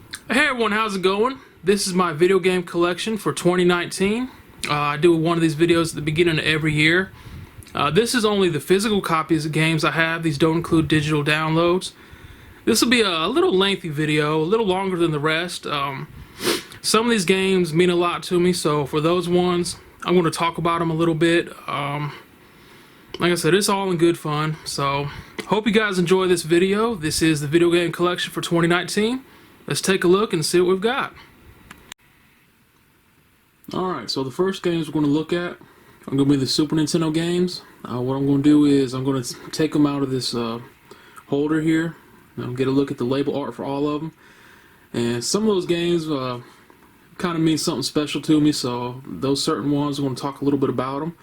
Hey everyone, how's it going? This is my video game collection for 2019. I do one of these videos at the beginning of every year. This is only the physical copies of games I have. These don't include digital downloads. This will be a little lengthy video, a little longer than the rest. Some of these games mean a lot to me, so for those ones, I'm going to talk about them a little bit. Like I said, it's all in good fun, so hope you guys enjoy this video. This is the video game collection for 2019. Let's take a look and see what we've got. Alright, so the first games we're going to look at are going to be the Super Nintendo games. What I'm going to do is I'm going to take them out of this holder here. Get a look at the label art for all of them. And some of those games kind of mean something special to me, so those certain ones I want to talk a little bit about them.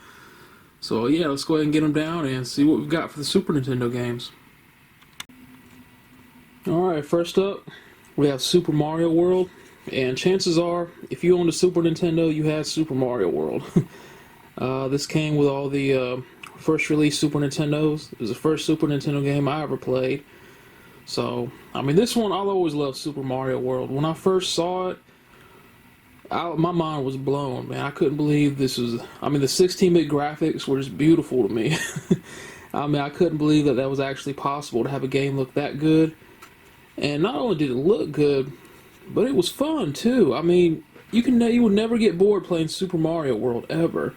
So yeah, let's go ahead and get them down and see what we've got for the Super Nintendo games. Alright, first up, we have Super Mario World, and chances are, if you owned a Super Nintendo, you had Super Mario World. This came with all the first release Super Nintendos. It was the first Super Nintendo game I ever played. So, I mean, this one, I'll always love Super Mario World. When I first saw it, my mind was blown, man. I couldn't believe this was, I mean, the 16-bit graphics were just beautiful to me. I mean, I couldn't believe that was actually possible to have a game look that good. And not only did it look good, but it was fun too. I mean, you would never get bored playing Super Mario World ever.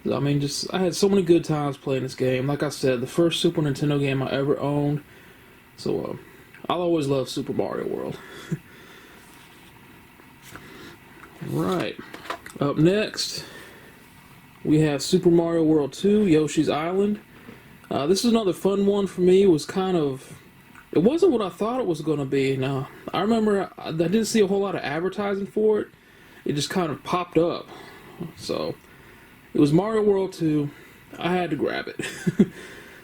I mean, I had so many good times playing this game. Like I said, the first Super Nintendo game I ever owned. So I'll always love Super Mario World. Right. Up next, we have Super Mario World 2: Yoshi's Island. This is another fun one for me. It wasn't what I thought it was going to be. Now, I remember I didn't see a whole lot of advertising for it. It just kind of popped up. So, it was Mario World 2. I had to grab it.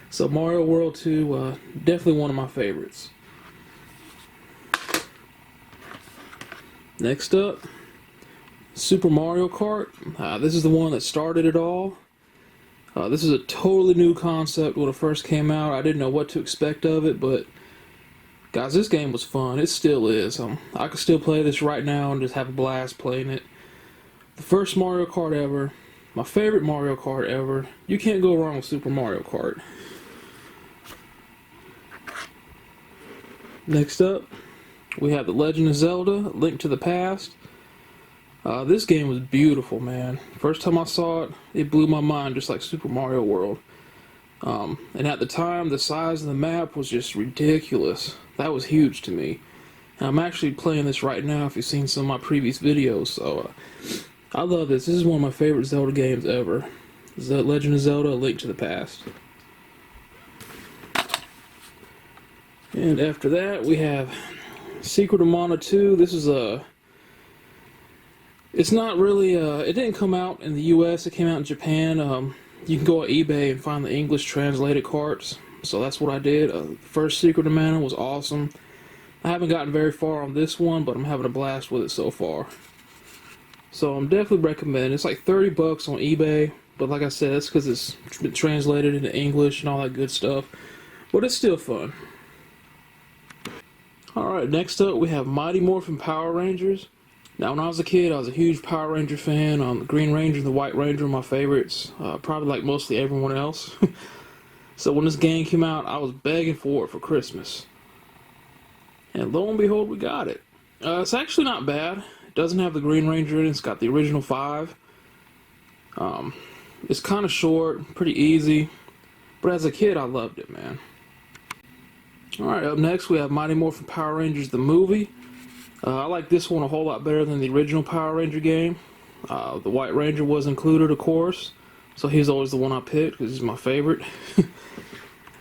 So, Mario World 2, definitely one of my favorites. Next up, Super Mario Kart. This is the one that started it all. This is a totally new concept when it first came out. I didn't know what to expect of it, but guys, this game was fun. It still is. I could still play this right now and just have a blast playing it. The first Mario Kart ever. My favorite Mario Kart ever. You can't go wrong with Super Mario Kart. Next up, we have The Legend of Zelda: Link to the Past. This game was beautiful, man. First time I saw it, it blew my mind just like Super Mario World. And at the time, the size of the map was just ridiculous. That was huge to me. And I'm actually playing this right now if you've seen some of my previous videos, so I love this. This is one of my favorite Zelda games ever. The Legend of Zelda: Link to the Past. And after that, we have Secret of Mana 2. This is it's not really, it didn't come out in the US, it came out in Japan. You can go on eBay and find the English translated carts. So that's what I did. First Secret of Mana was awesome. I haven't gotten very far on this one, but I'm having a blast with it so far. So I'm definitely recommending. It's like 30 bucks on eBay, but like I said, that's because it's been translated into English and all that good stuff. But it's still fun. Alright, next up we have Mighty Morphin Power Rangers. Now, when I was a kid, I was a huge Power Ranger fan. The Green Ranger and the White Ranger are my favorites, probably like mostly everyone else. So when this game came out, I was begging for it for Christmas. And lo and behold, we got it. It's actually not bad. It doesn't have the Green Ranger in it. It's got the original 5. It's kind of short, pretty easy. But as a kid, I loved it, man. Alright, up next we have Mighty Morphin Power Rangers the movie. I like this one a whole lot better than the original Power Ranger game. The White Ranger was included, of course, so he's always the one I picked because he's my favorite.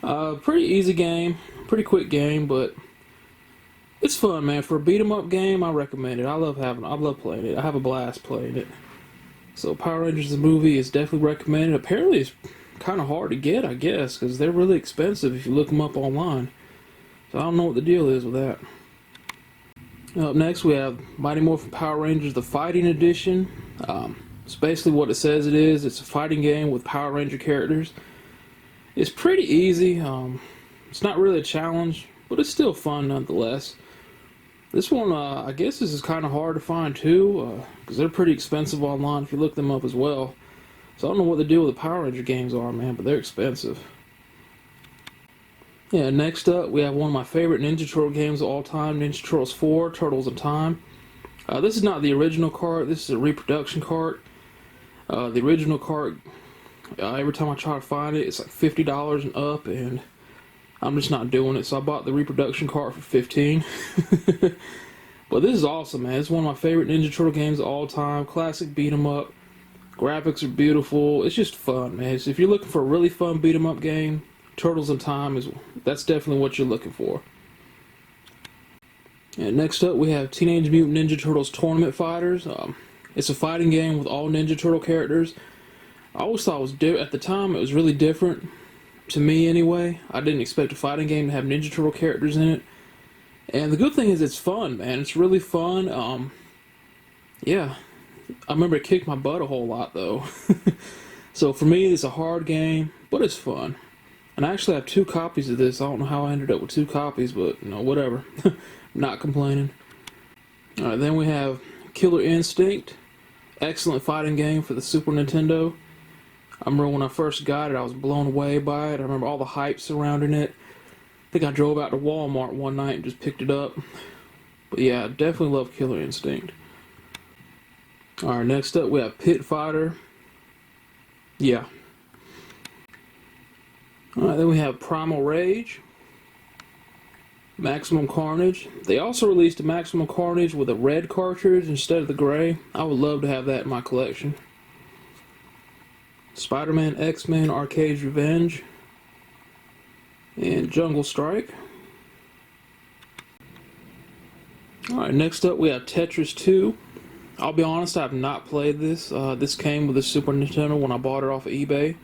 Pretty easy game, pretty quick game, but it's fun, man. For a beat 'em up game, I recommend it. I love playing it. I have a blast playing it. So Power Rangers the movie is definitely recommended. Apparently, it's kind of hard to get, I guess, because they're really expensive if you look them up online. So I don't know what the deal is with that. Up next, we have Mighty Morphin Power Rangers the Fighting Edition. It's basically what it says it is. It's a fighting game with Power Ranger characters. It's pretty easy. It's not really a challenge, but it's still fun nonetheless. This one, I guess this is kind of hard to find too, because they're pretty expensive online if you look them up as well. So I don't know what the deal with the Power Ranger games are, man, but they're expensive. Yeah, next up we have one of my favorite Ninja Turtle games of all time, Ninja Turtles 4, Turtles in Time. This is not the original cart, this is a reproduction cart. The original cart, every time I try to find it, it's like $50 and up, and I'm just not doing it, so I bought the reproduction cart for $15. But this is awesome, man. It's one of my favorite Ninja Turtle games of all time. Classic beat 'em up. Graphics are beautiful. It's just fun, man. So if you're looking for a really fun beat 'em up game, Turtles in Time that's definitely what you're looking for. And next up, we have Teenage Mutant Ninja Turtles Tournament Fighters. It's a fighting game with all Ninja Turtle characters. I always thought it was at the time it was really different. To me, anyway. I didn't expect a fighting game to have Ninja Turtle characters in it. And the good thing is it's fun, man. It's really fun. Yeah. I remember it kicked my butt a whole lot, though. So for me, it's a hard game, but it's fun. And I actually have 2 copies of this. I don't know how I ended up with 2 copies, but, whatever. Not complaining. Alright, then we have Killer Instinct. Excellent fighting game for the Super Nintendo. I remember when I first got it, I was blown away by it. I remember all the hype surrounding it. I think I drove out to Walmart one night and just picked it up. But yeah, I definitely love Killer Instinct. Alright, next up we have Pit Fighter. Yeah. Alright, then we have Primal Rage. Maximum Carnage. They also released a Maximum Carnage with a red cartridge instead of the gray. I would love to have that in my collection. Spider-Man X-Men Arcade's Revenge. And Jungle Strike. Alright, next up we have Tetris 2. I'll be honest, I have not played this. This came with the Super Nintendo when I bought it off of eBay.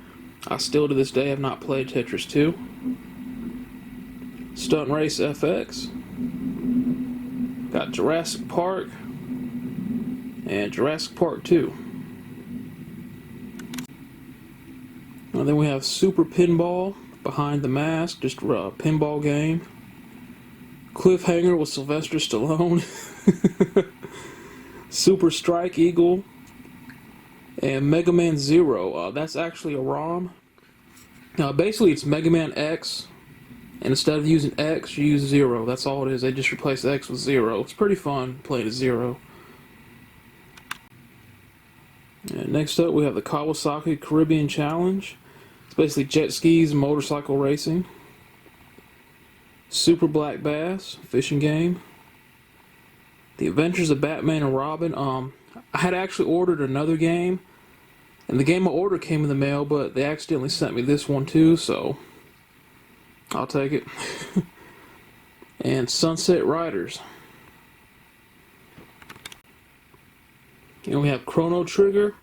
I still to this day have not played Tetris 2. Stunt Race FX. Got Jurassic Park. And Jurassic Park 2. And then we have Super Pinball, Behind the Mask, just a pinball game. Cliffhanger with Sylvester Stallone. Super Strike Eagle. And Mega Man Zero. That's actually a ROM. Basically, it's Mega Man X, and instead of using X, you use Zero. That's all it is. They just replace X with Zero. It's pretty fun playing as Zero. And next up, we have the Kawasaki Caribbean Challenge. It's basically jet skis and motorcycle racing. Super Black Bass, fishing game. The Adventures of Batman and Robin. I had actually ordered another game, and the game I ordered came in the mail, but they accidentally sent me this one too, so I'll take it. And Sunset Riders. And we have Chrono Trigger.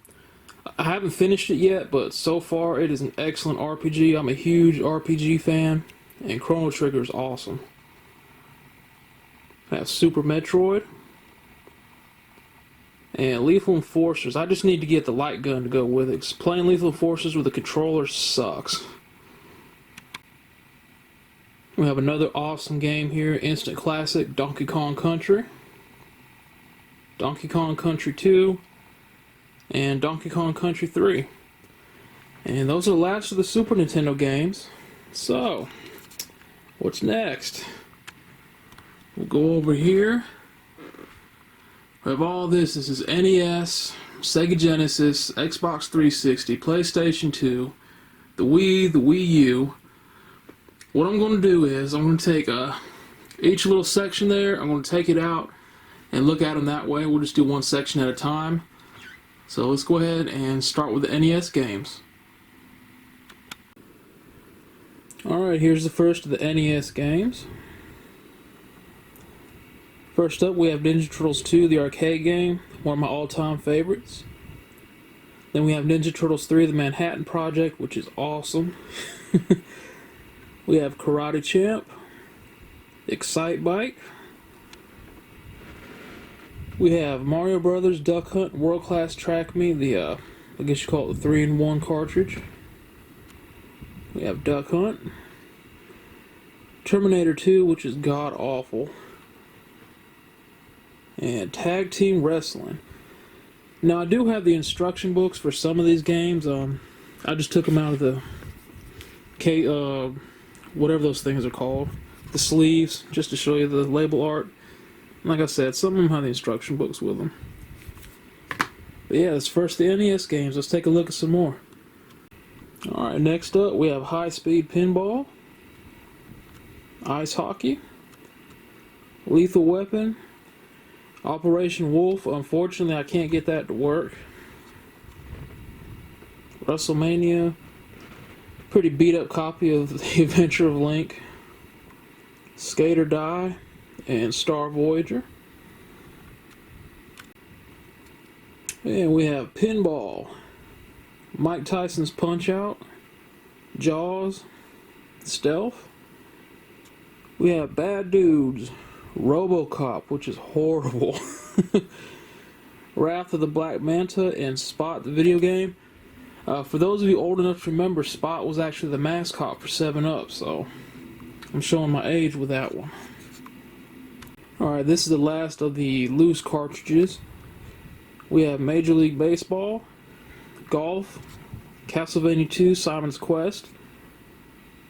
I haven't finished it yet, but so far it is an excellent RPG. I'm a huge RPG fan, and Chrono Trigger is awesome. I have Super Metroid. And Lethal Enforcers. I just need to get the light gun to go with it, 'cause playing Lethal Enforcers with a controller sucks. We have another awesome game here, instant classic, Donkey Kong Country. Donkey Kong Country 2. And Donkey Kong Country 3. And those are the last of the Super Nintendo games. So, what's next? We'll go over here. We have all this. This is NES, Sega Genesis, Xbox 360, PlayStation 2, the Wii, the Wii U. What I'm going to do is I'm going to take each little section there, I'm going to take it out and look at them that way. We'll just do one section at a time. So let's go ahead and start with the NES games. Alright, here's the first of the NES games. First up, we have Ninja Turtles 2, the arcade game, one of my all-time favorites. Then we have Ninja Turtles 3, the Manhattan Project, which is awesome. We have Karate Champ, Excite Bike. We have Mario Brothers, Duck Hunt, World Class Track Meet, the, I guess you call it the 3-in-1 cartridge. We have Duck Hunt. Terminator 2, which is god-awful. and Tag Team Wrestling. Now, I do have the instruction books for some of these games. I just took them out of the whatever those things are called, the sleeves, just to show you the label art. Like I said, some of them have the instruction books with them. But yeah, it's first the NES games. Let's take a look at some more. Alright, next up we have High Speed Pinball, Ice Hockey, Lethal Weapon, Operation Wolf. Unfortunately, I can't get that to work. WrestleMania, pretty beat up copy of The Adventure of Link, Skate or Die, and Star Voyager. And we have Pinball, Mike Tyson's Punch-Out, Jaws, Stealth. We have Bad Dudes, RoboCop, which is horrible, Wrath of the Black Manta, and Spot the video game. For those of you old enough to remember, Spot was actually the mascot for 7-Up, so I'm showing my age with that one. Alright, this is the last of the loose cartridges. We have Major League Baseball, Golf, Castlevania 2, Simon's Quest,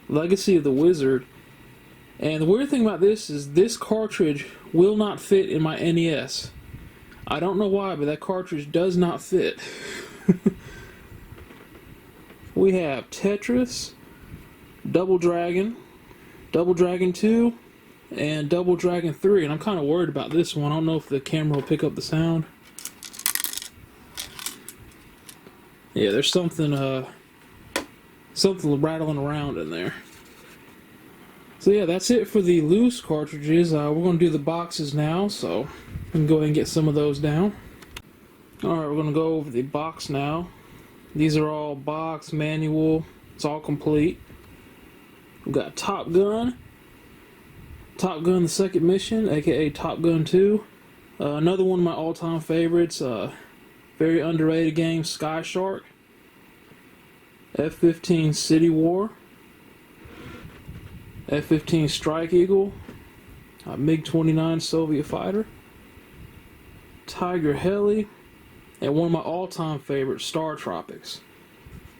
Legacy of the Wizard. And the weird thing about this is this cartridge will not fit in my NES. I don't know why, but that cartridge does not fit. We have Tetris, Double Dragon 2, and Double Dragon 3. And I'm kind of worried about this one. I don't know if the camera will pick up the sound. Yeah, there's something rattling around in there. So yeah, that's it for the loose cartridges. We're going to do the boxes now, so we can go ahead and get some of those down. Alright, we're going to go over the box now. These are all box, manual, it's all complete. We've got Top Gun the Second Mission, aka Top Gun 2. Another one of my all-time favorites, very underrated game, Sky Shark. F-15 City War. F-15 Strike Eagle. MiG-29 Soviet Fighter. Tiger Heli. And one of my all-time favorites, Star Tropics.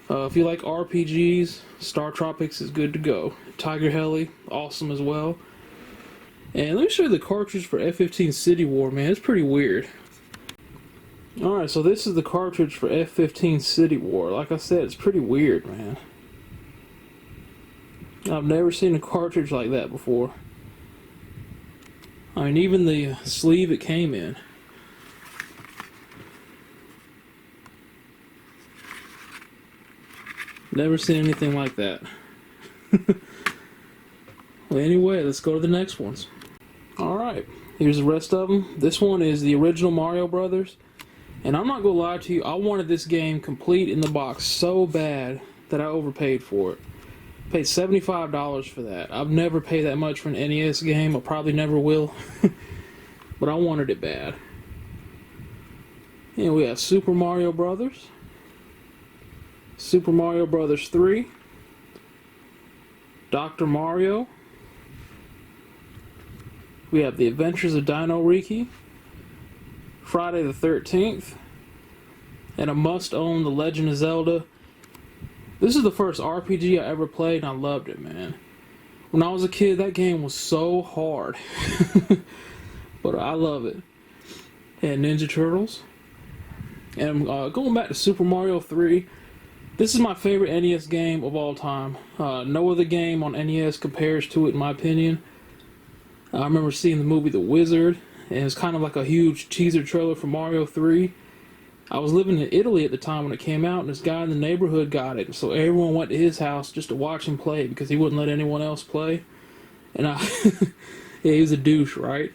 If you like RPGs, Star Tropics is good to go. Tiger Heli, awesome as well. And let me show you the cartridge for F-15 City War, man. It's pretty weird. Alright, so this is the cartridge for F-15 City War. Like I said, it's pretty weird, man. I've never seen a cartridge like that before. I mean, even the sleeve it came in. Never seen anything like that. Well, anyway, let's go to the next ones. Alright, here's the rest of them. This one is the original Mario Brothers. And I'm not going to lie to you, I wanted this game complete in the box so bad that I overpaid for it. Paid $75 for that. I've never paid that much for an NES game. I probably never will. But I wanted it bad. And we have Super Mario Brothers. Super Mario Brothers 3. Dr. Mario. We have The Adventures of Dino Riki. Friday the 13th. And a must-own, The Legend of Zelda. This is the first RPG I ever played, and I loved it, man. When I was a kid, that game was so hard. But I love it. And Ninja Turtles. And going back to Super Mario 3, this is my favorite NES game of all time. No other game on NES compares to it, in my opinion. I remember seeing the movie The Wizard, and it's kind of like a huge teaser trailer for Mario 3. I was living in Italy at the time when it came out, and this guy in the neighborhood got it. So everyone went to his house just to watch him play because he wouldn't let anyone else play. And yeah, he was a douche, right?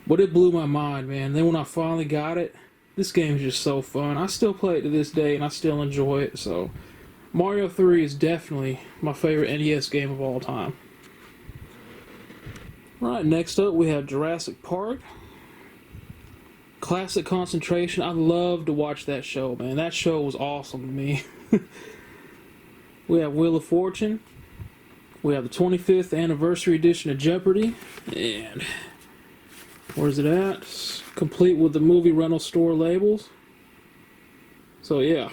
But it blew my mind, man. Then when I finally got it, this game is just so fun. I still play it to this day, and I still enjoy it. So Mario 3 is definitely my favorite NES game of all time. Right, next up we have Jurassic Park. Classic Concentration. I love to watch that show, man. That show was awesome to me. We have Wheel of Fortune. We have the 25th anniversary edition of Jeopardy. And where's it at? complete with the movie rental store labels. So yeah,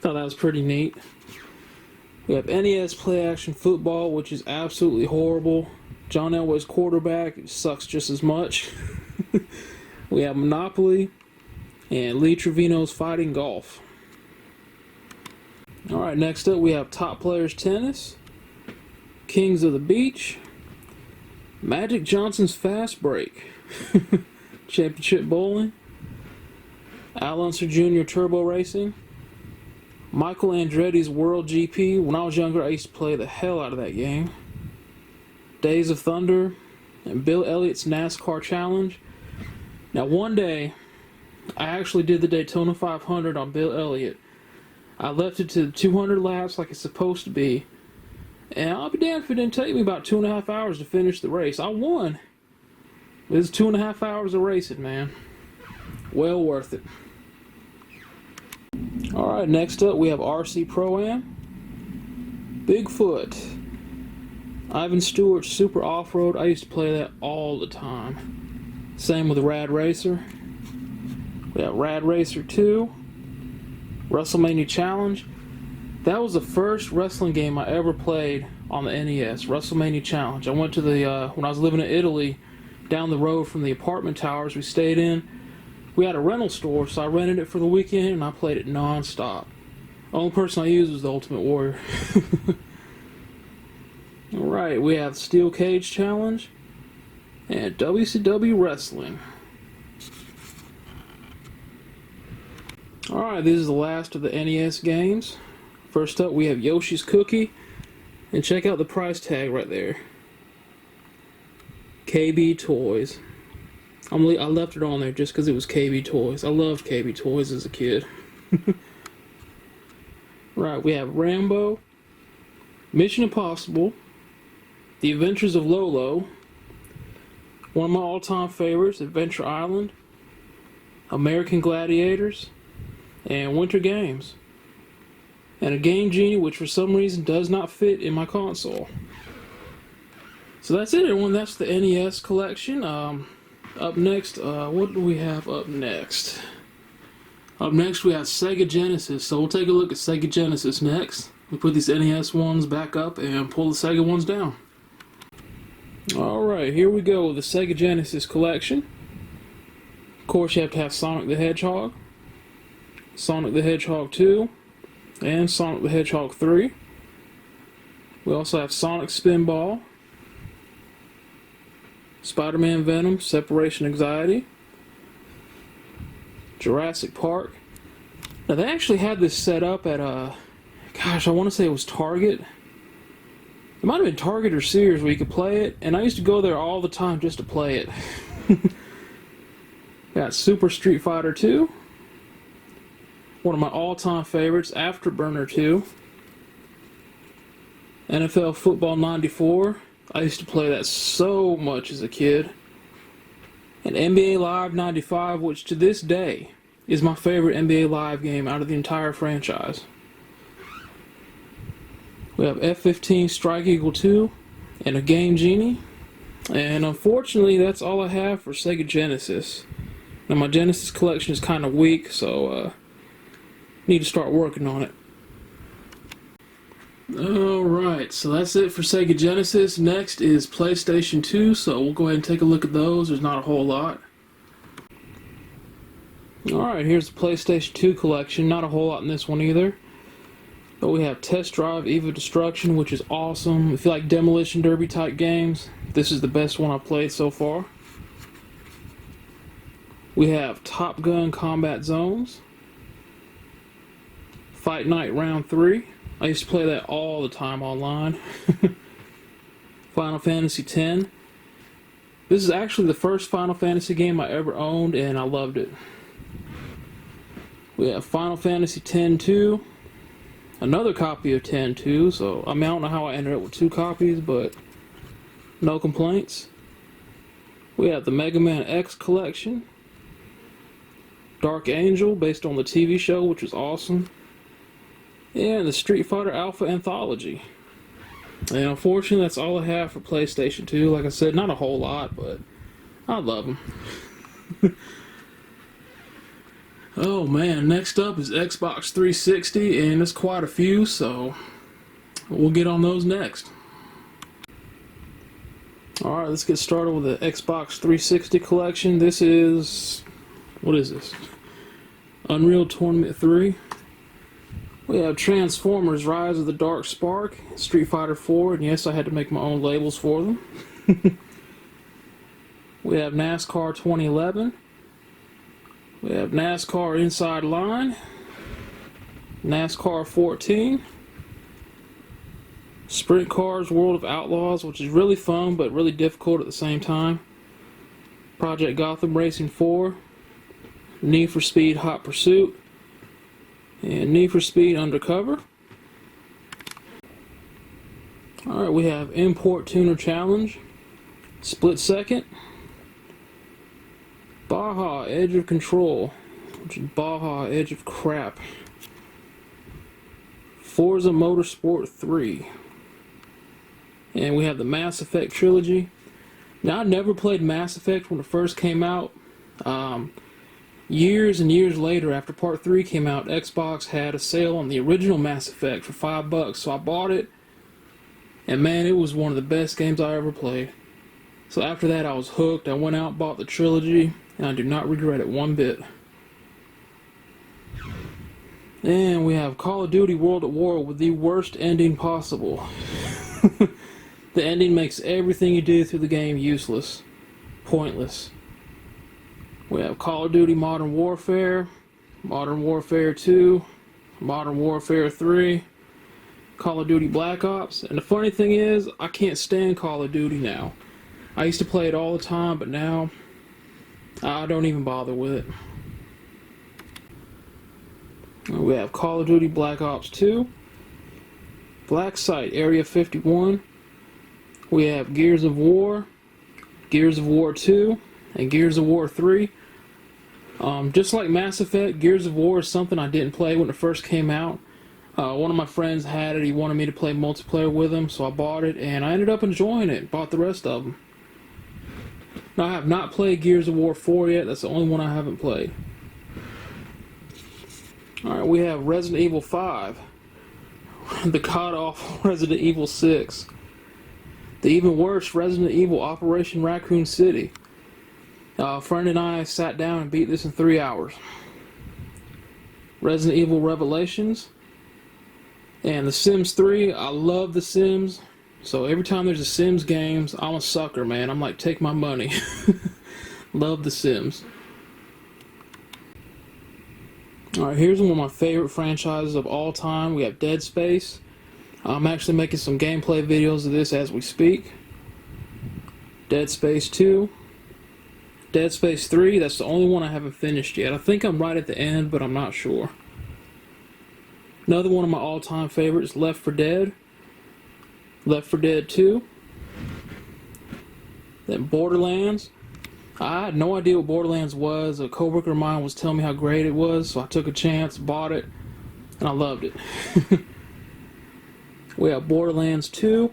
thought that was pretty neat. We have NES Play Action Football, which is absolutely horrible. John Elway's quarterback, it sucks just as much. We have Monopoly and Lee Trevino's Fighting Golf. Alright, next up we have Top Players Tennis, Kings of the Beach, Magic Johnson's Fast Break, Championship Bowling, Al Unser Jr. Turbo Racing, Michael Andretti's World GP. When I was younger, I used to play the hell out of that game. Days of Thunder, and Bill Elliott's NASCAR Challenge. Now, one day, I actually did the Daytona 500 on Bill Elliott. I left it to 200 laps like it's supposed to be, and I'll be damned if it didn't take me about 2.5 hours to finish the race. I won. It was 2.5 hours of racing, man. Well worth it. Alright, next up we have RC Pro-Am, Bigfoot, Ivan Stewart's Super Off-Road. I used to play that all the time. Same with Rad Racer. We have Rad Racer 2, WrestleMania Challenge. That was the first wrestling game I ever played on the NES, WrestleMania Challenge. I went to the, when I was living in Italy, down the road from the apartment towers we stayed in, we had a rental store, so I rented it for the weekend and I played it non-stop. The only person I used was the Ultimate Warrior. Alright, we have Steel Cage Challenge and WCW Wrestling. Alright, this is the last of the NES games. First up we have Yoshi's Cookie, and check out the price tag right there. KB Toys. I left it on there just because it was KB Toys. I loved KB Toys as a kid. Right, we have Rambo, Mission Impossible, The Adventures of Lolo, one of my all-time favorites, Adventure Island, American Gladiators, and Winter Games. And a Game Genie, which for some reason does not fit in my console. So that's it, everyone. That's the NES collection. Up next, what do we have up next? Up next we have Sega Genesis, so we'll take a look at Sega Genesis next. We put these NES ones back up and pull the Sega ones down. Alright, here we go with the Sega Genesis collection. Of course you have to have Sonic the Hedgehog, Sonic the Hedgehog 2, and Sonic the Hedgehog 3. We also have Sonic Spinball, Spider-Man Venom, Separation Anxiety, Jurassic Park. Now they actually had this set up at gosh, I want to say it was Target. It might have been Target or Sears where you could play it, and I used to go there all the time just to play it. Got Super Street Fighter 2, one of my all-time favorites, Afterburner 2, NFL Football 94. I used to play that so much as a kid. And NBA Live 95, which to this day is my favorite NBA Live game out of the entire franchise. We have F-15 Strike Eagle 2 and a Game Genie. And unfortunately, that's all I have for Sega Genesis. Now my Genesis collection is kind of weak, so need to start working on it. Alright, so that's it for Sega Genesis. Next is PlayStation 2, so we'll go ahead and take a look at those. There's not a whole lot. Alright, here's the PlayStation 2 collection. Not a whole lot in this one either. But we have Test Drive Eve of Destruction, which is awesome. If you like Demolition Derby type games, this is the best one I've played so far. We have Top Gun Combat Zones, Fight Night Round 3. I used to play that all the time online. Final Fantasy X. This is actually the first Final Fantasy game I ever owned, and I loved it. We have Final Fantasy X-2, another copy of X-2, so I don't know how I ended up with 2 copies, but no complaints. We have the Mega Man X collection, Dark Angel, based on the TV show, which was awesome. And the Street Fighter Alpha Anthology. And unfortunately, that's all I have for PlayStation 2. Like I said, not a whole lot, but I love them. Oh man, next up is Xbox 360, and there's quite a few, so we'll get on those next. Alright, let's get started with the Xbox 360 collection. This is... what is this? Unreal Tournament 3. We have Transformers Rise of the Dark Spark, Street Fighter 4, and yes, I had to make my own labels for them. We have NASCAR 2011. We have NASCAR Inside Line, NASCAR 14, Sprint Cars World of Outlaws, which is really fun but really difficult at the same time, Project Gotham Racing 4, Need for Speed Hot Pursuit, and Need for Speed Undercover. Alright, we have Import Tuner Challenge, Split Second, Baja Edge of Control, which is Baja Edge of Crap, Forza Motorsport 3, and we have the Mass Effect trilogy. Now, I never played Mass Effect when it first came out. Years and years later, after Part 3 came out, Xbox had a sale on the original Mass Effect for $5, so I bought it, and man, it was one of the best games I ever played. So after that, I was hooked. I went out and bought the trilogy, and I do not regret it one bit. And we have Call of Duty World at War with the worst ending possible. The ending makes everything you do through the game useless, pointless. We have Call of Duty Modern Warfare, Modern Warfare 2, Modern Warfare 3, Call of Duty Black Ops, and the funny thing is, I can't stand Call of Duty now. I used to play it all the time, but now I don't even bother with it. We have Call of Duty Black Ops 2, Black Site Area 51. We have Gears of War 2, and Gears of War 3. Just like Mass Effect, Gears of War is something I didn't play when it first came out. One of my friends had it. He wanted me to play multiplayer with him, so I bought it, and I ended up enjoying it. Bought the rest of them. Now, I have not played Gears of War 4 yet. That's the only one I haven't played. Alright, we have Resident Evil 5. The god-awful Resident Evil 6. The even worse Resident Evil Operation Raccoon City. A friend and I sat down and beat this in 3 hours. Resident Evil Revelations. And The Sims 3. I love The Sims. So every time there's a Sims games, I'm a sucker, man. I'm like, take my money. Love The Sims. Alright, here's one of my favorite franchises of all time. We have Dead Space. I'm actually making some gameplay videos of this as we speak. Dead Space 2. Dead Space 3, that's the only one I haven't finished yet. I think I'm right at the end, but I'm not sure. Another one of my all-time favorites, Left 4 Dead. Left 4 Dead 2. Then Borderlands. I had no idea what Borderlands was. A coworker of mine was telling me how great it was, so I took a chance, bought it, and I loved it. We have Borderlands 2.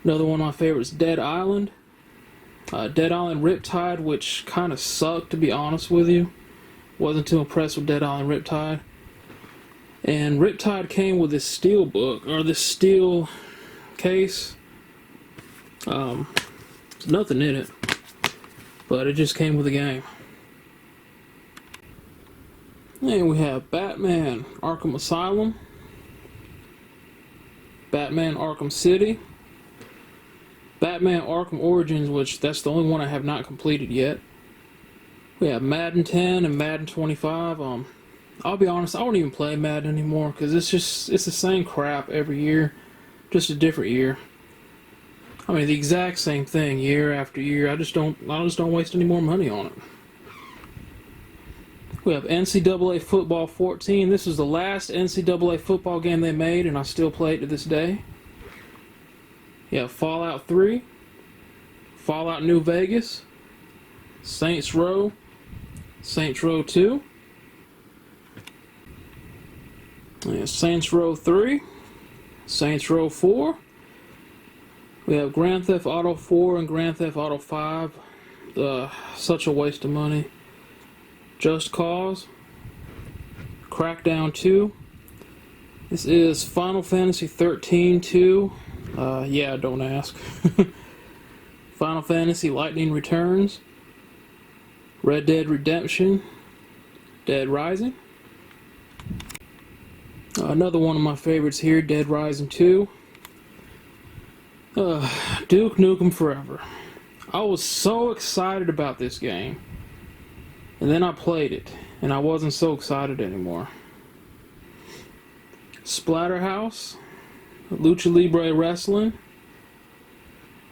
Another one of my favorites, Dead Island. Dead Island Riptide, which kind of sucked, to be honest with you. Wasn't too impressed with Dead Island Riptide. And Riptide came with this steel book, or this steel case. There's nothing in it, but it just came with the game. And we have Batman Arkham Asylum, Batman Arkham City, Batman Arkham Origins, which that's the only one I have not completed yet. We have Madden 10 and Madden 25. I'll be honest, I don't even play Madden anymore because it's the same crap every year, just a different year. I mean, the exact same thing year after year. I just don't waste any more money on it. We have NCAA Football 14. This is the last NCAA football game they made, and I still play it to this day. You have Fallout 3, Fallout New Vegas, Saints Row 2, and Saints Row 3, Saints Row 4. We have Grand Theft Auto 4 and Grand Theft Auto 5, such a waste of money. Just Cause, Crackdown 2. This is Final Fantasy 13 2. Yeah, don't ask. Final Fantasy Lightning Returns, Red Dead Redemption, Dead Rising. Another one of my favorites here, Dead Rising 2. Duke Nukem Forever. I was so excited about this game, and then I played it, and I wasn't so excited anymore. Splatterhouse, Lucha Libre Wrestling.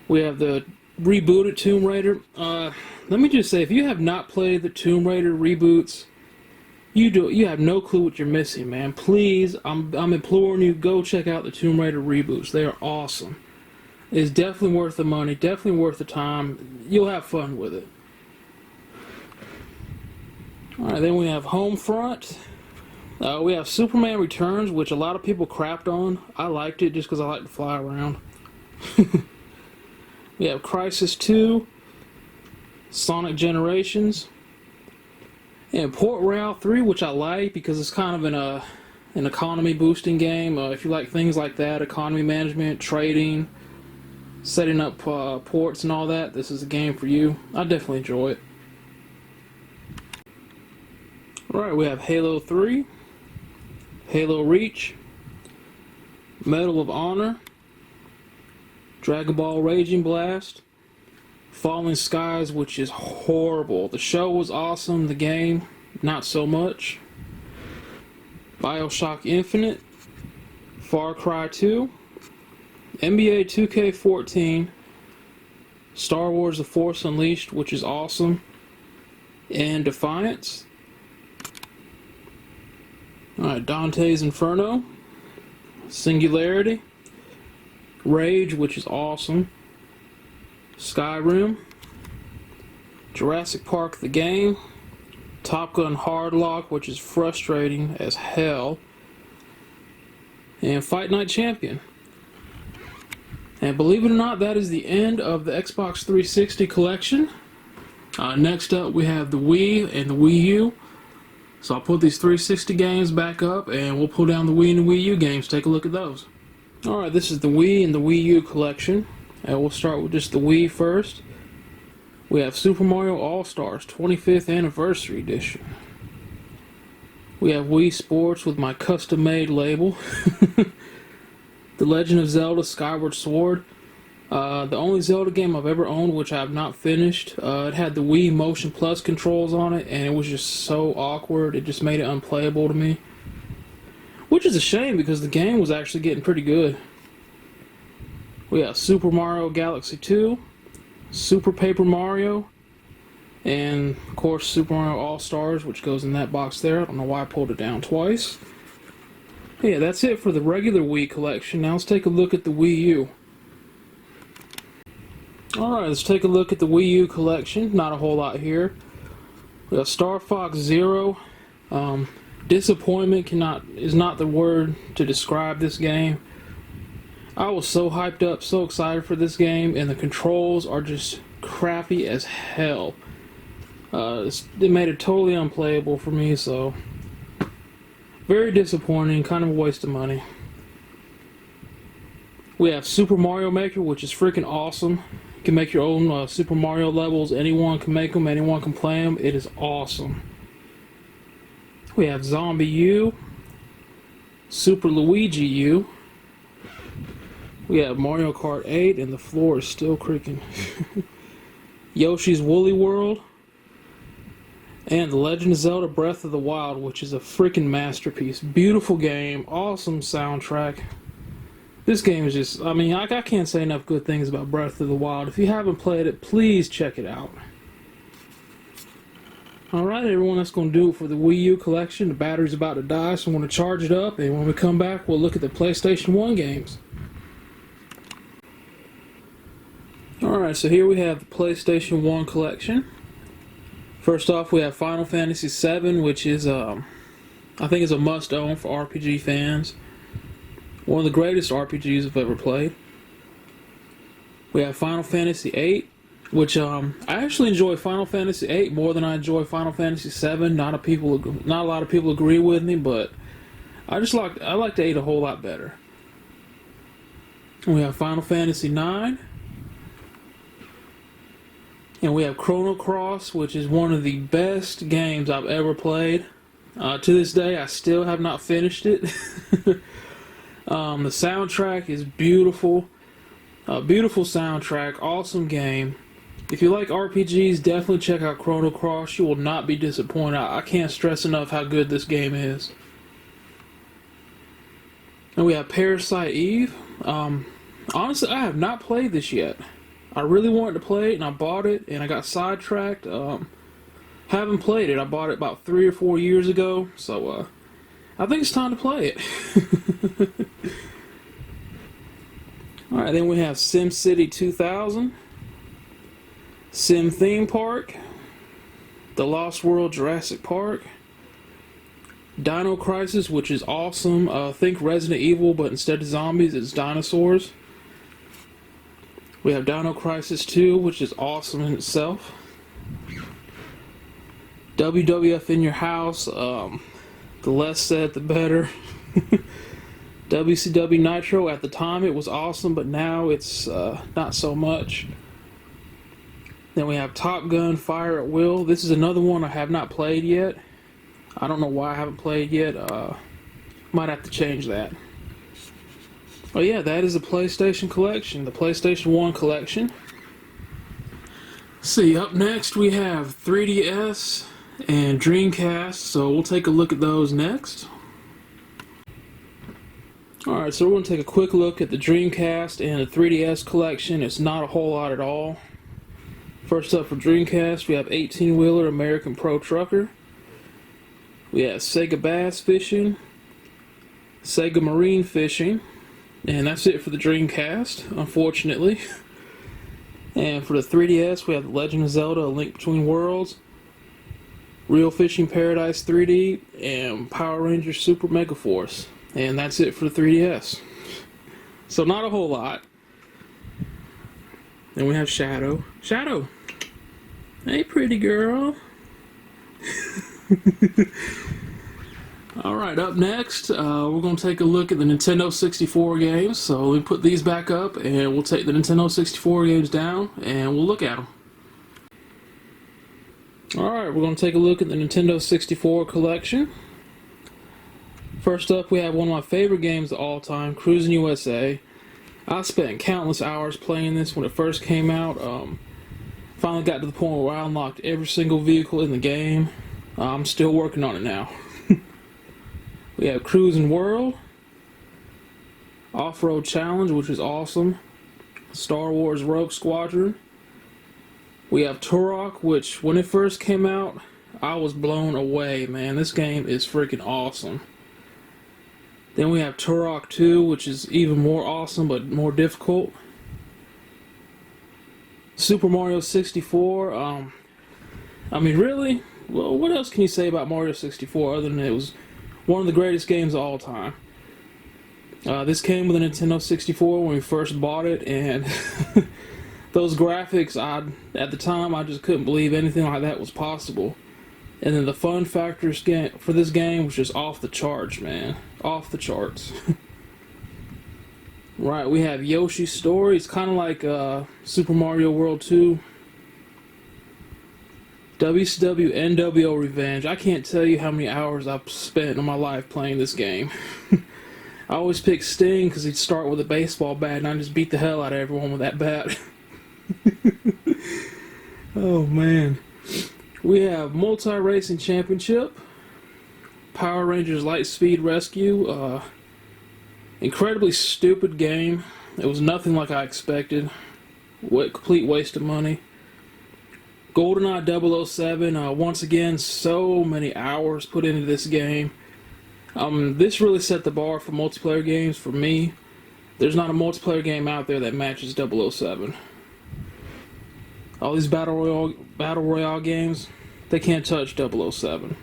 We have the rebooted Tomb Raider. Let me just say, if you have not played the Tomb Raider reboots, you have no clue what you're missing, man. Please, I'm imploring you, go check out the Tomb Raider reboots. They are awesome. It's definitely worth the money, definitely worth the time. You'll have fun with it. Alright, then we have Homefront. We have Superman Returns, which a lot of people crapped on. I liked it just because I like to fly around. We have Crysis 2, Sonic Generations, and Port Royale 3, which I like because it's kind of an economy boosting game. If you like things like that, economy management, trading, setting up ports and all that, this is a game for you. I definitely enjoy it. Alright, we have Halo 3, Halo Reach, Medal of Honor, Dragon Ball Raging Blast, Falling Skies, which is horrible. The show was awesome, the game, not so much. BioShock Infinite, Far Cry 2, NBA 2K14, Star Wars The Force Unleashed, which is awesome, and Defiance. Alright, Dante's Inferno, Singularity, Rage, which is awesome, Skyrim, Jurassic Park the game, Top Gun Hardlock, which is frustrating as hell, and Fight Night Champion. And believe it or not, that is the end of the Xbox 360 collection. Next up we have the Wii and the Wii U. So I'll put these 360 games back up and we'll pull down the Wii and the Wii U games. Take a look at those. Alright, this is the Wii and the Wii U collection. And we'll start with just the Wii first. We have Super Mario All-Stars 25th Anniversary Edition. We have Wii Sports with my custom-made label. The Legend of Zelda Skyward Sword. The only Zelda game I've ever owned which I have not finished. It had the Wii Motion Plus controls on it, and it was just so awkward. It just made it unplayable to me. Which is a shame because the game was actually getting pretty good. We have Super Mario Galaxy 2, Super Paper Mario, and of course Super Mario All-Stars, which goes in that box there. I don't know why I pulled it down twice. Yeah, that's it for the regular Wii collection. Now let's take a look at the Wii U. Alright, let's take a look at the Wii U collection. Not a whole lot here. We have Star Fox Zero. Disappointment is not the word to describe this game. I was so hyped up, so excited for this game, and the controls are just crappy as hell. It made it totally unplayable for me, so very disappointing, kind of a waste of money. We have Super Mario Maker, which is freaking awesome. You can make your own Super Mario levels. Anyone can make them, anyone can play them. It is awesome. We have Zombie U, Super Luigi U. We have Mario Kart 8, and the floor is still creaking. Yoshi's Woolly World, and The Legend of Zelda Breath of the Wild, which is a freaking masterpiece. Beautiful game, awesome soundtrack. This game is just, I mean, I can't say enough good things about Breath of the Wild. If you haven't played it, please check it out. Alright everyone, that's going to do it for the Wii U collection. The battery's about to die, so I'm going to charge it up, and when we come back, we'll look at the PlayStation 1 games. Alright, so here we have the PlayStation 1 collection. First off, we have Final Fantasy VII, which is, I think is a must-own for RPG fans. One of the greatest RPGs I've ever played. We have Final Fantasy VIII, which I actually enjoy Final Fantasy VIII more than I enjoy Final Fantasy VII. Not a lot of people agree with me, but I like the 8 a whole lot better. We have Final Fantasy IX, and we have Chrono Cross, which is one of the best games I've ever played. To this day, I still have not finished it. The soundtrack is beautiful. Beautiful soundtrack, awesome game. If you like RPGs, definitely check out Chrono Cross. You will not be disappointed. I can't stress enough how good this game is. And we have Parasite Eve. Honestly, I have not played this yet. I really wanted to play it, and I bought it, and I got sidetracked. Haven't played it. I bought it about 3 or 4 years ago, so I think it's time to play it. Alright, then we have SimCity 2000, Sim Theme Park, The Lost World Jurassic Park, Dino Crisis, which is awesome. Think Resident Evil, but instead of zombies, it's dinosaurs. We have Dino Crisis 2, which is awesome in itself. WWF in Your House, the less said, the better. WCW Nitro, at the time it was awesome, but now it's not so much. Then we have Top Gun Fire at Will. This is another one I have not played yet. I don't know why I haven't played yet. Might have to change that. Oh yeah, that is a PlayStation collection, the PlayStation 1 collection. Let's see, up next we have 3DS and Dreamcast, so we'll take a look at those next. Alright, so we're going to take a quick look at the Dreamcast and the 3DS collection. It's not a whole lot at all. First up for Dreamcast, we have 18-wheeler American Pro Trucker. We have Sega Bass Fishing, Sega Marine Fishing, and that's it for the Dreamcast, unfortunately. And for the 3DS, we have The Legend of Zelda: A Link Between Worlds, Real Fishing Paradise 3D, and Power Rangers Super Mega Force. And that's it for the 3DS. So not a whole lot. Then we have Shadow. Shadow! Hey, pretty girl. Alright, up next, we're going to take a look at the Nintendo 64 games. So let me put these back up, and we'll take the Nintendo 64 games down, and we'll look at them. Alright, we're going to take a look at the Nintendo 64 collection. First up, we have one of my favorite games of all time, Cruis'n USA. I spent countless hours playing this when it first came out. Finally got to the point where I unlocked every single vehicle in the game. I'm still working on it now. We have Cruis'n World, Off-Road Challenge, which is awesome, Star Wars Rogue Squadron. We have Turok, which when it first came out, I was blown away, man. This game is freaking awesome. Then we have Turok 2, which is even more awesome but more difficult. Super Mario 64, I mean, really? Well, what else can you say about Mario 64 other than it was one of the greatest games of all time? This came with a Nintendo 64 when we first bought it, and those graphics, at the time, I just couldn't believe anything like that was possible. And then the fun factor for this game was just off the charts, man. Off the charts. Right, we have Yoshi's Story. It's kind of like Super Mario World 2. WCW NWO Revenge. I can't tell you how many hours I've spent in my life playing this game. I always pick Sting because he'd start with a baseball bat and I just beat the hell out of everyone with that bat. Oh man. We have Multi-Racing Championship, Power Rangers Lightspeed Rescue. Incredibly stupid game. It was nothing like I expected. Complete waste of money. GoldenEye 007. Once again, so many hours put into this game. This really set the bar for multiplayer games for me. There's not a multiplayer game out there that matches 007. All these battle royale games, they can't touch 007.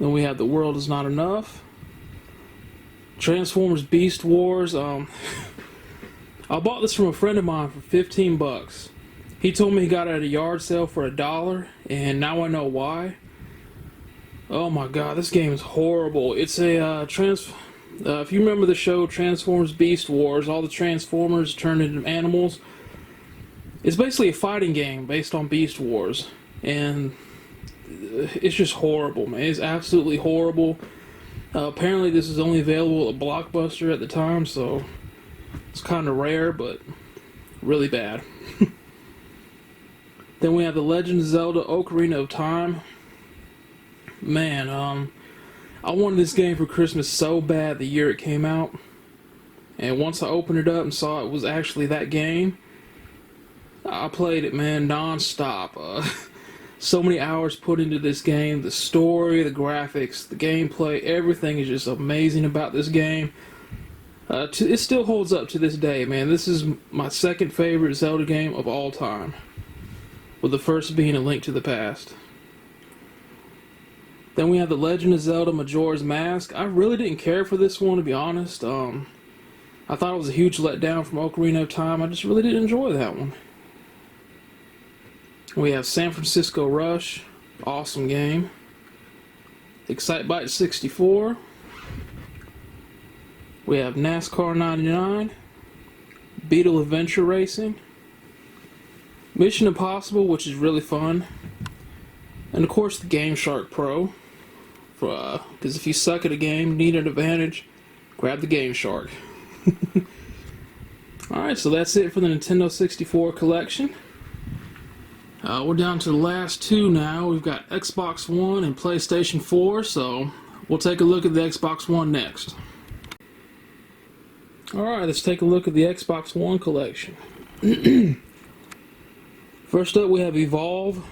Then we have The World Is Not Enough, Transformers Beast Wars. I bought this from a friend of mine for $15. He told me he got it at a yard sale for $1, and now I know why. Oh my god, this game is horrible. It's a if you remember the show Transformers Beast Wars, all the Transformers turned into animals. It's basically a fighting game based on Beast Wars, and it's just horrible, man. It's absolutely horrible. Apparently this is only available at Blockbuster at the time, so it's kind of rare, but really bad. Then we have The Legend of Zelda Ocarina of Time. Man, I wanted this game for Christmas so bad the year it came out. And once I opened it up and saw it was actually that game, I played it, man, non-stop. So many hours put into this game. The story, the graphics, the gameplay, everything is just amazing about this game. It still holds up to this day, man. This is my second favorite Zelda game of all time, with the first being A Link to the Past. Then we have The Legend of Zelda Majora's Mask. I really didn't care for this one, to be honest. I thought it was a huge letdown from Ocarina of Time. I just really didn't enjoy that one. We have San Francisco Rush. Awesome game. Excitebike 64. We have NASCAR 99. Beetle Adventure Racing. Mission Impossible, which is really fun. And of course the Game Shark Pro. Because if you suck at a game, need an advantage, grab the Game Shark. Alright, so that's it for the Nintendo 64 collection. We're down to the last two now. We've got Xbox One and PlayStation 4, so we'll take a look at the Xbox One next. Alright, let's take a look at the Xbox One collection. First up, we have Evolve.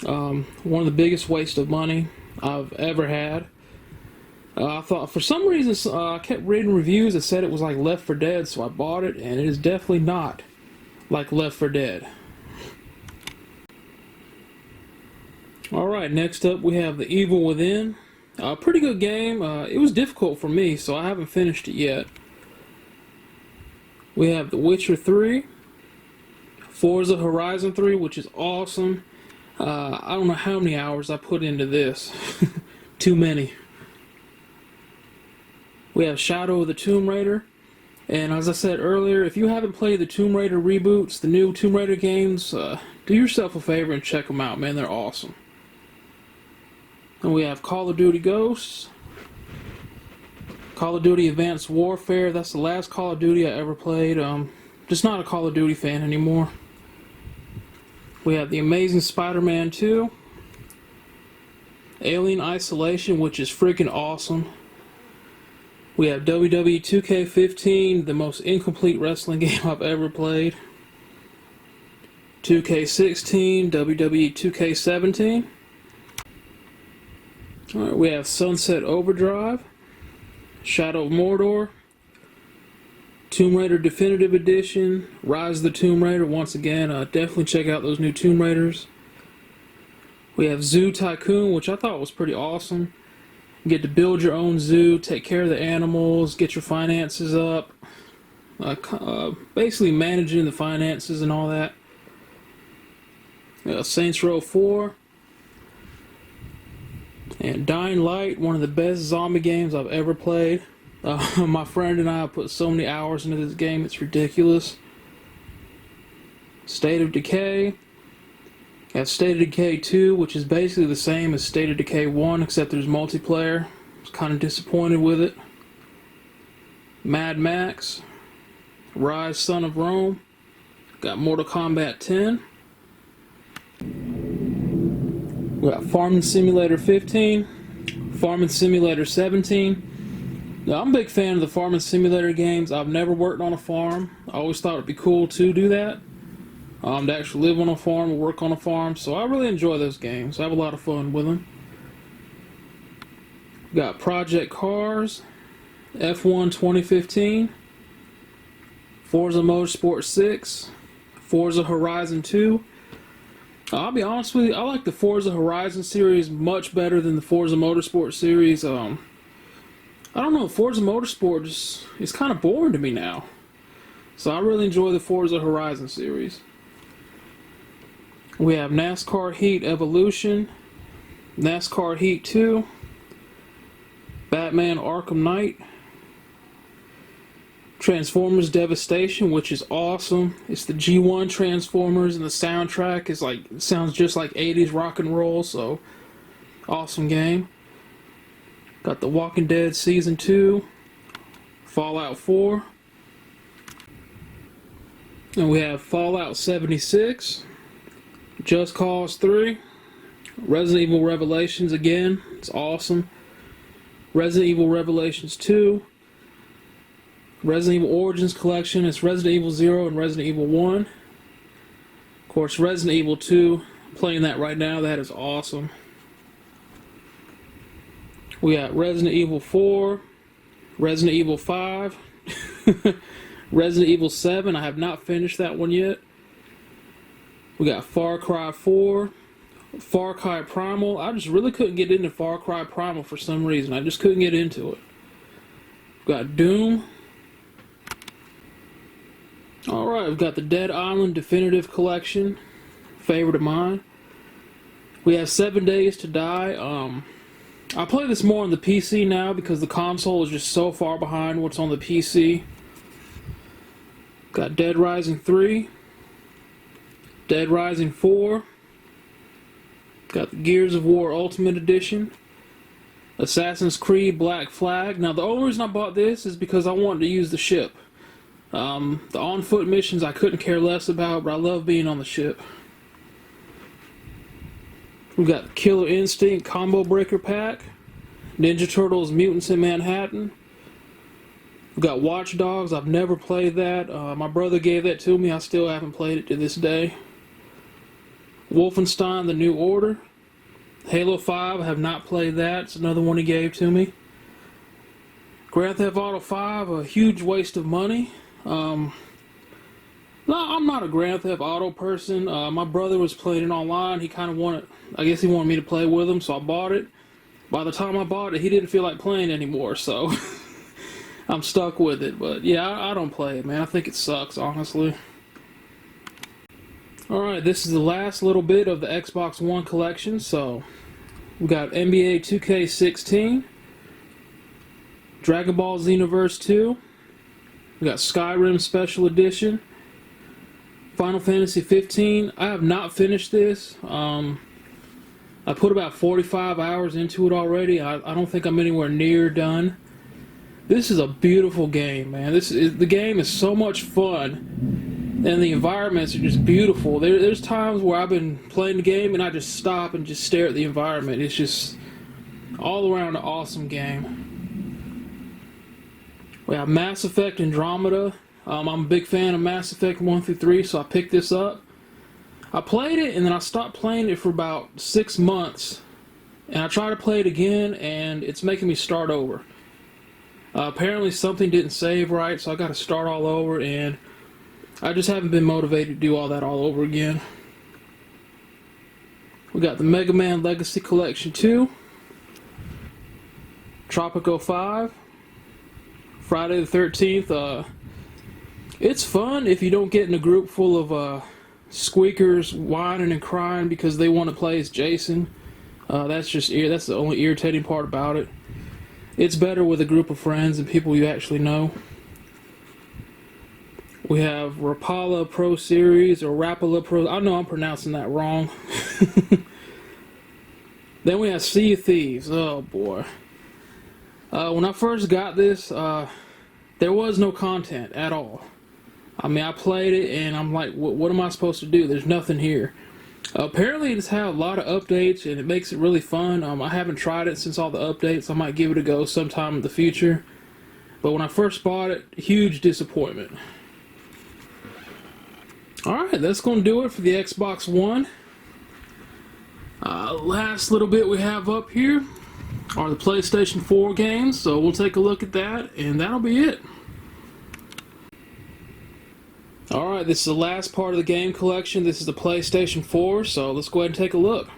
One of the biggest waste of money I've ever had. I thought, for some reason, I kept reading reviews that said it was like Left 4 Dead, so I bought it, and it is definitely not like Left 4 Dead. Alright, next up we have The Evil Within. Pretty good game. It was difficult for me, so I haven't finished it yet. We have The Witcher 3. Forza Horizon 3, which is awesome. I don't know how many hours I put into this. Too many. We have Shadow of the Tomb Raider. And as I said earlier, if you haven't played the Tomb Raider reboots, the new Tomb Raider games, do yourself a favor and check them out, man. They're awesome. And we have Call of Duty Ghosts. Call of Duty Advanced Warfare. That's the last Call of Duty I ever played. Just not a Call of Duty fan anymore. We have The Amazing Spider-Man 2. Alien Isolation, which is freaking awesome. We have WWE 2K15, the most incomplete wrestling game I've ever played. 2K16, WWE 2K17. Alright, we have Sunset Overdrive. Shadow of Mordor. Tomb Raider Definitive Edition, Rise of the Tomb Raider. Once again, definitely check out those new Tomb Raiders. We have Zoo Tycoon, which I thought was pretty awesome. You get to build your own zoo, take care of the animals, get your finances up. Basically managing the finances and all that. Saints Row 4. And Dying Light, one of the best zombie games I've ever played. My friend and I put so many hours into this game, it's ridiculous. State of Decay. Have State of Decay 2, which is basically the same as State of Decay 1, except there's multiplayer. I was kind of disappointed with it. Mad Max. Rise, Son of Rome. Got Mortal Kombat 10. We got Farming Simulator 15. Farming Simulator 17. Now, I'm a big fan of the Farming Simulator games. I've never worked on a farm. I always thought it'd be cool to do that. To actually live on a farm or work on a farm. So I really enjoy those games. I have a lot of fun with them. We got Project Cars. F1 2015. Forza Motorsport 6. Forza Horizon 2. I'll be honest with you, I like the Forza Horizon series much better than the Forza Motorsport series. I don't know, Forza Motorsport is kind of boring to me now. So I really enjoy the Forza Horizon series. We have NASCAR Heat Evolution, NASCAR Heat 2, Batman Arkham Knight, Transformers Devastation, which is awesome. It's the G1 Transformers, and the soundtrack is like, it sounds just like 80s rock and roll, so awesome game. Got The Walking Dead Season 2, Fallout 4, and we have Fallout 76, Just Cause 3, Resident Evil Revelations again, it's awesome. Resident Evil Revelations 2, Resident Evil Origins Collection, it's Resident Evil 0 and Resident Evil 1. Of course, Resident Evil 2, playing that right now, that is awesome. We got Resident Evil 4, Resident Evil 5, Resident Evil 7, I have not finished that one yet. We got Far Cry 4, Far Cry Primal. I just really couldn't get into Far Cry Primal for some reason. I just couldn't get into it. We got Doom. Alright, we've got the Dead Island Definitive Collection, favorite of mine. We have 7 Days to Die. I play this more on the PC now because the console is just so far behind what's on the PC. Got Dead Rising 3, Dead Rising 4, got the Gears of War Ultimate Edition, Assassin's Creed Black Flag. Now the only reason I bought this is because I wanted to use the ship. The on-foot missions I couldn't care less about, but I love being on the ship. We've got Killer Instinct Combo Breaker Pack, Ninja Turtles Mutants in Manhattan. We've got Watch Dogs, I've never played that. My brother gave that to me, I still haven't played it to this day. Wolfenstein The New Order. Halo 5, I have not played that, it's another one he gave to me. Grand Theft Auto 5, a huge waste of money. No, I'm not a Grand Theft Auto person. My brother was playing it online. He kind of wanted, I guess he wanted me to play with him, so I bought it. By the time I bought it, he didn't feel like playing anymore, so I'm stuck with it. But yeah, I don't play it, man. I think it sucks, honestly. Alright, this is the last little bit of the Xbox One collection. So we got NBA 2K16, Dragon Ball Xenoverse 2, we got Skyrim Special Edition, Final Fantasy 15. I have not finished this. I put about 45 hours into it already. I don't think I'm anywhere near done. This is a beautiful game, man. The game is so much fun, and the environments are just beautiful. There's times where I've been playing the game and I just stop and just stare at the environment. It's just all around an awesome game. We have Mass Effect Andromeda. I'm a big fan of Mass Effect 1 through 3, so I picked this up. I played it, and then I stopped playing it for about 6 months. And I tried to play it again, and it's making me start over. Apparently something didn't save right, so I got to start all over, and I just haven't been motivated to do all that all over again. We got the Mega Man Legacy Collection 2, Tropico 5, Friday the 13th. It's fun if you don't get in a group full of squeakers whining and crying because they want to play as Jason. That's the only irritating part about it. It's better with a group of friends and people you actually know. We have Rapala Pro Series, or Rapala Pro. I know I'm pronouncing that wrong. Then we have Sea of Thieves. Oh boy. When I first got this, there was no content at all. I mean, I played it and I'm like, what am I supposed to do? There's nothing here. Apparently it's had a lot of updates and it makes it really fun. I haven't tried it since all the updates. I might give it a go sometime in the future. But when I first bought it, huge disappointment. Alright, that's going to do it for the Xbox One. Last little bit we have up here are the PlayStation 4 games, so we'll take a look at that, and that'll be it. Alright, this is the last part of the game collection. This is the PlayStation 4, so let's go ahead and take a look.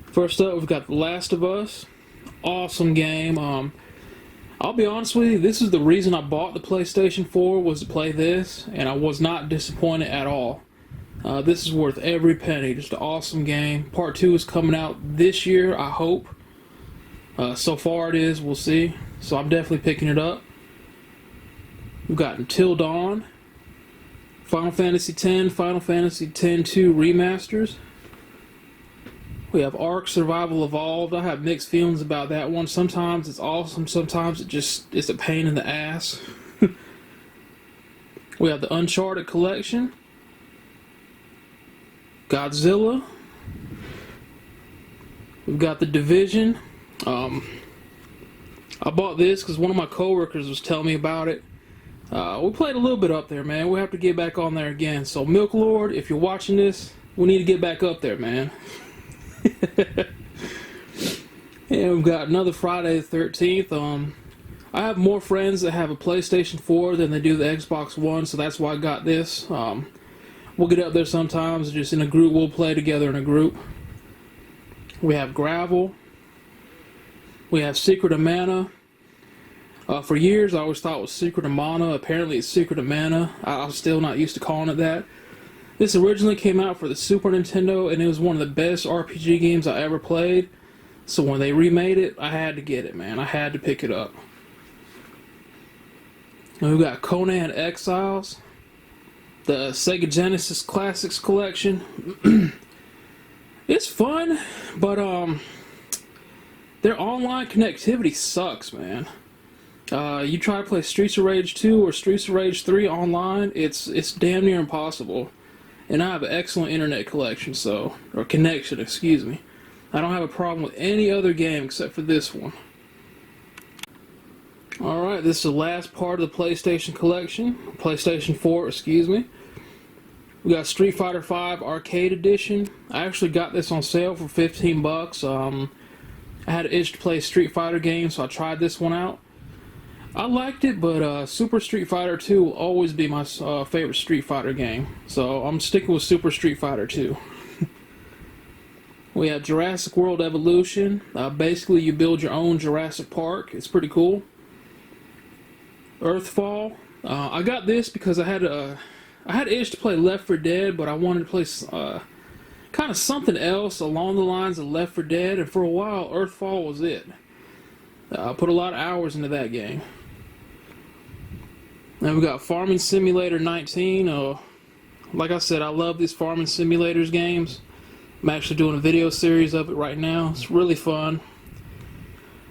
First up, we've got The Last of Us. Awesome game. I'll be honest with you, this is the reason I bought the PlayStation 4, was to play this, and I was not disappointed at all. This is worth every penny. Just an awesome game. Part 2 is coming out this year, I hope. So far it is, we'll see. So I'm definitely picking it up. We've got Until Dawn, Final Fantasy X, Final Fantasy X-2 remasters. We have Ark Survival Evolved. I have mixed feelings about that one. Sometimes it's awesome, sometimes it's a pain in the ass. We have the Uncharted Collection, Godzilla. We've got The Division. I bought this because one of my coworkers was telling me about it. We played a little bit up there, man. We'll have to get back on there again. So, Milk Lord, if you're watching this, we need to get back up there, man. And we've got another Friday the 13th. I have more friends that have a PlayStation 4 than they do the Xbox One, so that's why I got this. We'll get up there sometimes, just in a group. We'll play together in a group. We have Gravel. We have Secret of Mana. For years, I always thought it was Secret of Mana. Apparently, it's Secret of Mana. I'm still not used to calling it that. This originally came out for the Super Nintendo, and it was one of the best RPG games I ever played. So when they remade it, I had to get it, man. I had to pick it up. And we've got Conan Exiles, the Sega Genesis Classics Collection. It's fun, but their online connectivity sucks, man. You try to play Streets of Rage 2 or Streets of Rage 3 online, it's damn near impossible. And I have an excellent internet connection, excuse me. I don't have a problem with any other game except for this one. Alright, this is the last part of the PlayStation collection. PlayStation 4, excuse me. We got Street Fighter V Arcade Edition. I actually got this on sale for 15 bucks. I had an itch to play Street Fighter games, so I tried this one out. I liked it, but Super Street Fighter 2 will always be my favorite Street Fighter game. So I'm sticking with Super Street Fighter 2. We have Jurassic World Evolution. Basically, you build your own Jurassic Park. It's pretty cool. Earthfall. I got this because I had an itch to play Left 4 Dead, but I wanted to play kind of something else along the lines of Left 4 Dead, and for a while, Earthfall was it. I put a lot of hours into that game. Then we got Farming Simulator 19. Like I said, I love these Farming Simulators games. I'm actually doing a video series of it right now. It's really fun.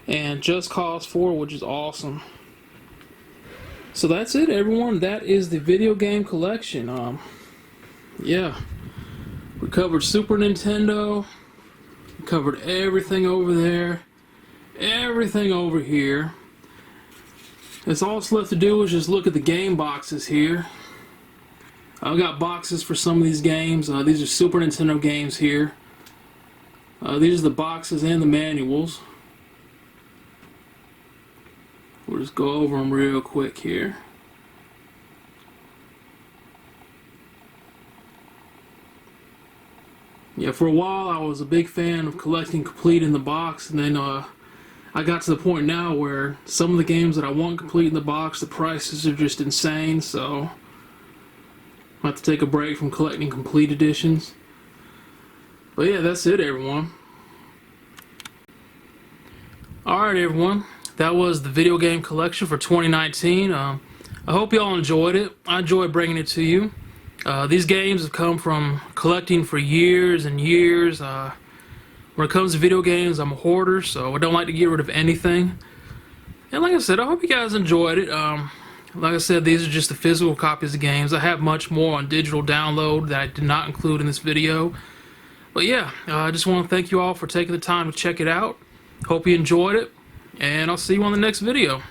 And Just Cause 4, which is awesome. So that's it, everyone. That is the video game collection. Yeah. We covered Super Nintendo. We covered everything over there. Everything over here. That's all that's left to do is just look at the game boxes here. I've got boxes for some of these games. These are Super Nintendo games here. These are the boxes and the manuals. We'll just go over them real quick here. Yeah, for a while I was a big fan of collecting complete in the box, and then I got to the point now where some of the games that I want complete in the box, the prices are just insane, so I have to take a break from collecting complete editions. But yeah, that's it, everyone. Alright, everyone. That was the video game collection for 2019. I hope y'all enjoyed it. I enjoyed bringing it to you. These games have come from collecting for years and years. When it comes to video games, I'm a hoarder, so I don't like to get rid of anything. And like I said, I hope you guys enjoyed it. Like I said, these are just the physical copies of games. I have much more on digital download that I did not include in this video. But yeah, I just want to thank you all for taking the time to check it out. Hope you enjoyed it. And I'll see you on the next video.